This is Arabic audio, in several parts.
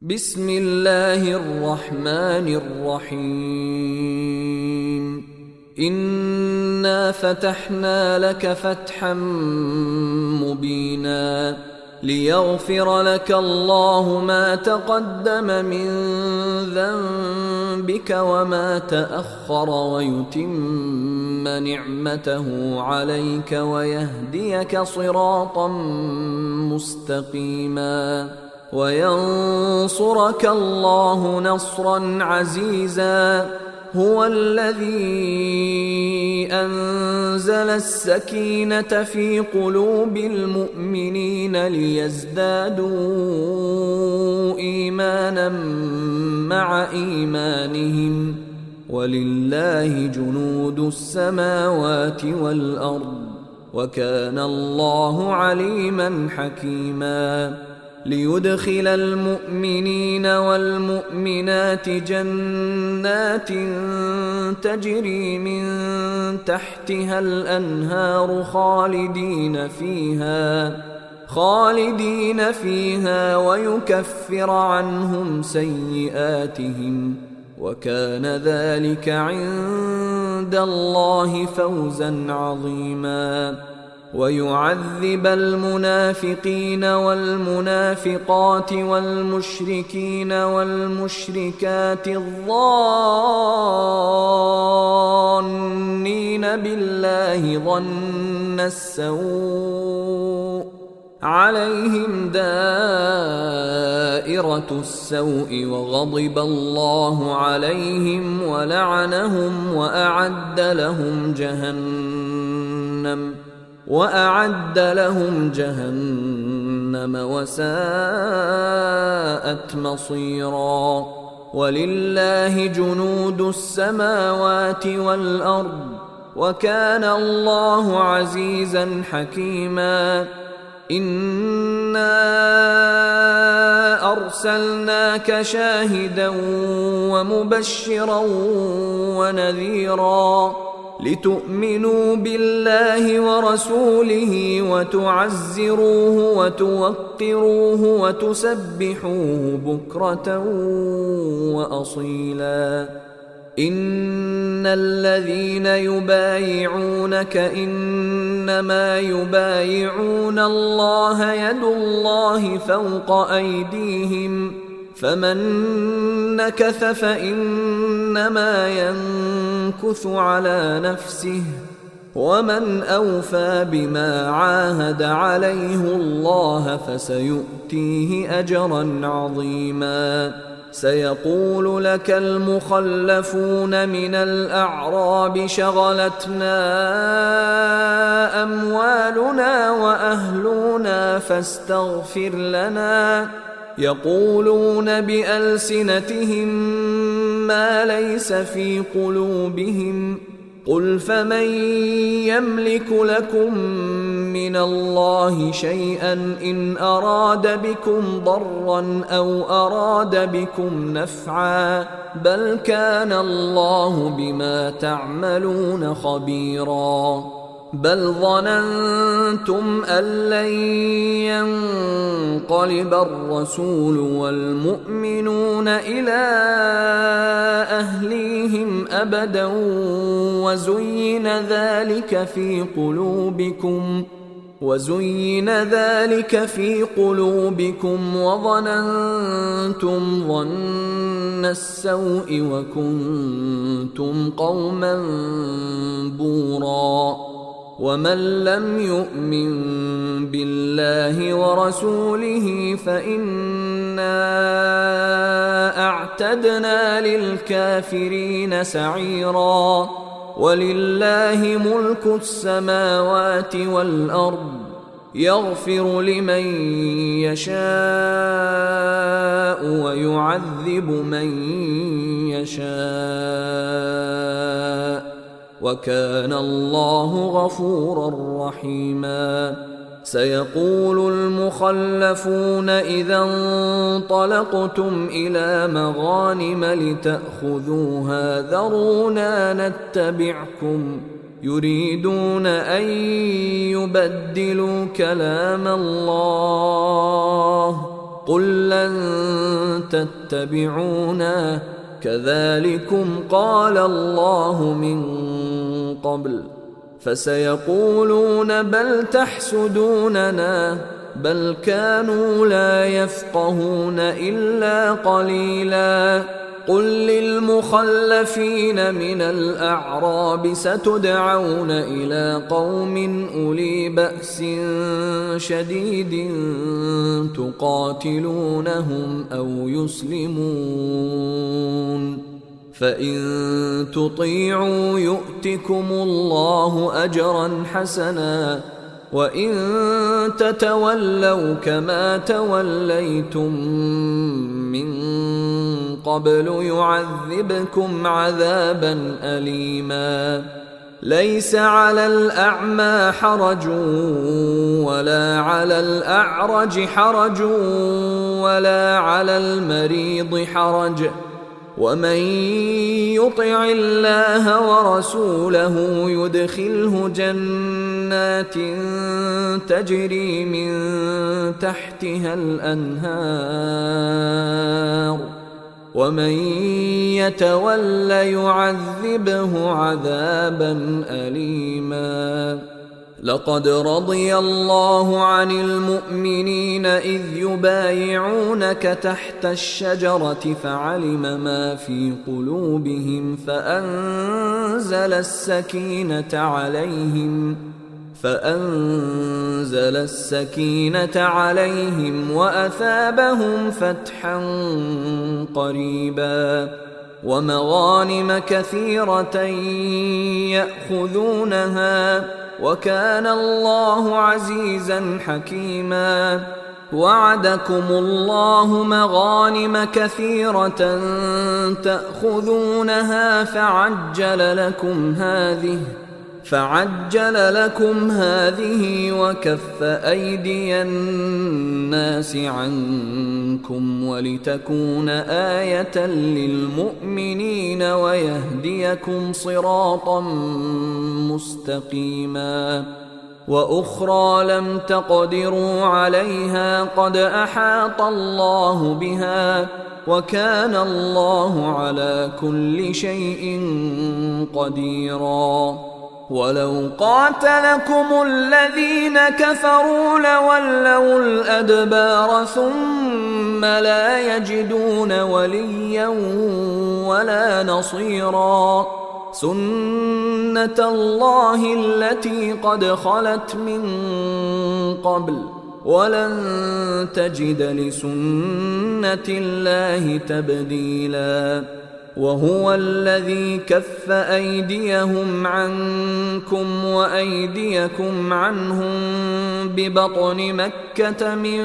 بسم الله الرحمن الرحيم. إنا فتحنا لك فتحا مبينا ليغفر لك الله ما تقدم من ذنبك وما تأخر ويتم نعمته عليك ويهديك صراطا مستقيما وينصرك الله نصرا عزيزا. هو الذي أنزل السكينة في قلوب المؤمنين ليزدادوا إيمانا مع إيمانهم ولله جنود السماوات والأرض وكان الله عليما حكيما. ليدخل المؤمنين والمؤمنات جنات تجري من تحتها الأنهار خالدين فيها ويكفر عنهم سيئاتهم وكان ذلك عند الله فوزا عظيما. ويعذب المنافقين والمنافقات والمشركين والمشركات الظانين بالله ظن السوء عليهم دائرة السوء وغضب الله عليهم ولعنهم وأعد لهم جهنم وساءت مصيرا. ولله جنود السماوات والأرض وكان الله عزيزا حكيما. إنا أرسلناك شاهدا ومبشرا ونذيرا لتؤمنوا بالله ورسوله وتعزروه وتوقروه وتسبحوه بكرة وأصيلا. إن الذين يبايعونك إنما يبايعون الله يد الله فوق أيديهم فمن نكث فإنما ينكث على نفسه ومن أوفى بما عاهد عليه الله فسيؤتيه أجرا عظيما. سيقول لك المخلفون من الأعراب شغلتنا أموالنا وأهلنا فاستغفر لنا يقولون بألسنتهم ما ليس في قلوبهم قل فمن يملك لكم من الله شيئا إن أراد بكم ضرا أو أراد بكم نفعا بل كان الله بما تعملون خبيرا. بل ظننتم أن لن ينقلب الرسول والمؤمنون إلى أهليهم أبدا وزين ذلك في قلوبكم وظننتم ظن السوء وكنتم قوما بورا. ومن لم يؤمن بالله ورسوله فإنا أعتدنا للكافرين سعيرا. ولله ملك السماوات والأرض يغفر لمن يشاء ويعذب من يشاء وكان الله غفورا رحيما. سيقول المخلفون إذا انطلقتم إلى مغانم لتأخذوها ذرونا نتبعكم يريدون أن يبدلوا كلام الله قل لن تتبعونا كذلكم قال الله من قبل فسيقولون بل تحسدوننا بل كانوا لا يفقهون إلا قليلا قل للمخلفين من الأعراب ستدعون إلى قوم أولي بأس شديد تقاتلونهم أو يسلمون فإن تطيعوا يؤتكم الله أجرا حسنا وإن تتولوا كما توليتم من قبل يعذبكم عذابا أليما ليس على الأعمى حرج ولا على الأعرج حرج ولا على المريض حرج ومن يطع الله ورسوله يدخله جنات تجري من تحتها الأنهار ومن يتول يعذبه عذابا أليما لقد رضي الله عن المؤمنين إذ يبايعونك تحت الشجرة فعلم ما في قلوبهم فأنزل السكينة عليهم وأثابهم فتحا قريبا ومغانم كثيرة يأخذونها وكان الله عزيزا حكيما وعدكم الله مغانم كثيرة تأخذونها فعجل لكم هذه وكف أيدي الناس عنكم ولتكون آية للمؤمنين ويهديكم صراطا مستقيما وأخرى لم تقدروا عليها قد أحاط الله بها وكان الله على كل شيء قديرا ولو قاتلكم الذين كفروا لولوا الأدبار ثم لا يجدون وليا ولا نصيرا سنة الله التي قد خلت من قبل ولن تجد لسنة الله تبديلا وهو الذي كف أيديهم عنكم وأيديكم عنهم ببطن مكة من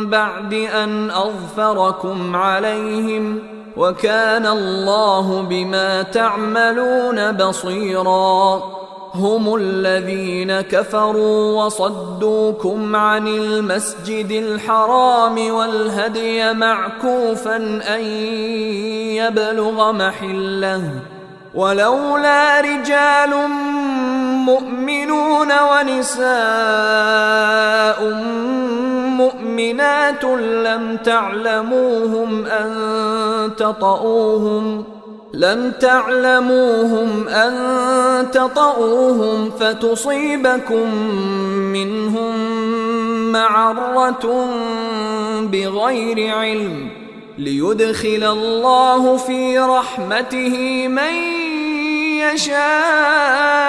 بعد أن أظفركم عليهم وكان الله بما تعملون بصيرا هم الذين كفروا وصدوكم عن المسجد الحرام والهدي معكوفا أن يبلغ محله ولولا رجال مؤمنون ونساء مؤمنات لم تعلموهم أن تطؤوهم فتصيبكم منهم معرة بغير علم ليدخل الله في رحمته من يشاء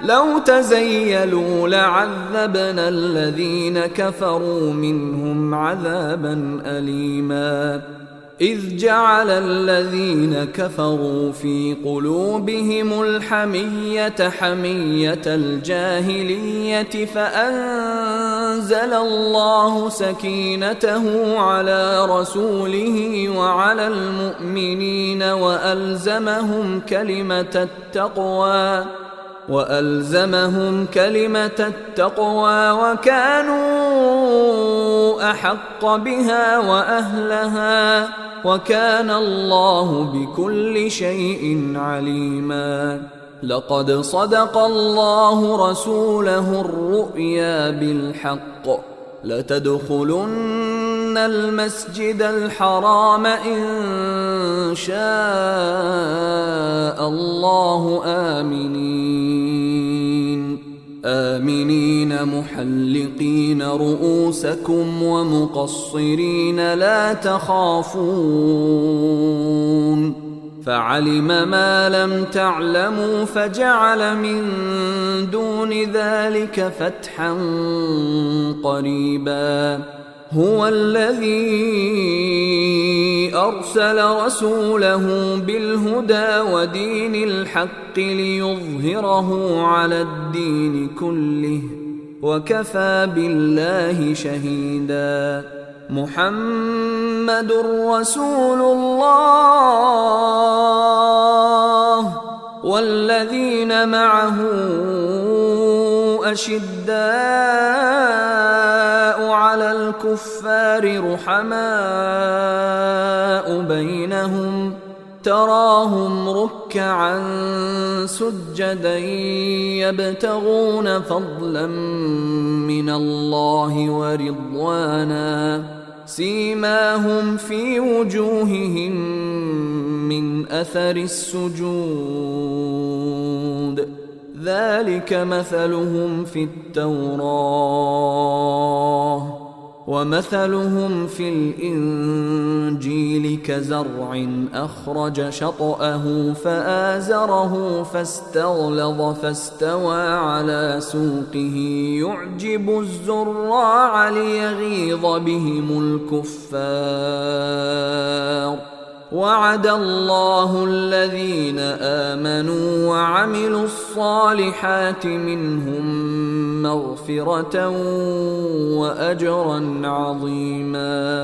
لو تزيلوا لعذبنا الذين كفروا منهم عذابا أليما إذ جعل الذين كفروا في قلوبهم الحمية حمية الجاهلية فأنزل الله سكينته على رسوله وعلى المؤمنين وألزمهم كلمة التقوى وكانوا أحق بها وأهلها وكان الله بكل شيء عليما لقد صدق الله رسوله الرؤيا بالحق لتدخلن المسجد الحرام إن شاء الله آمنين محلقين رؤوسكم ومقصرين لا تخافون فعلم ما لم تعلموا فجعل من دون ذلك فتحا قريبا هو الذي أرسل رسوله بالهدى ودين الحق ليظهره على الدين كله وكفى بالله شهيدا محمد رسول الله والذين معه أشداء على الكفار رحماء بينهم تراهم ركعا سجدا يبتغون فضلا من الله ورضوانا سيماهم في وجوههم من أثر السجود ذلك مثلهم في التوراة ومثلهم في الإنجيل كزرع أخرج شطأه فآزره فاستغلظ فاستوى على سوقه يعجب الزراع ليغيظ بهم الكفار وعد الله الذين آمنوا وعملوا الصالحات منهم مغفرة وأجرا عظيما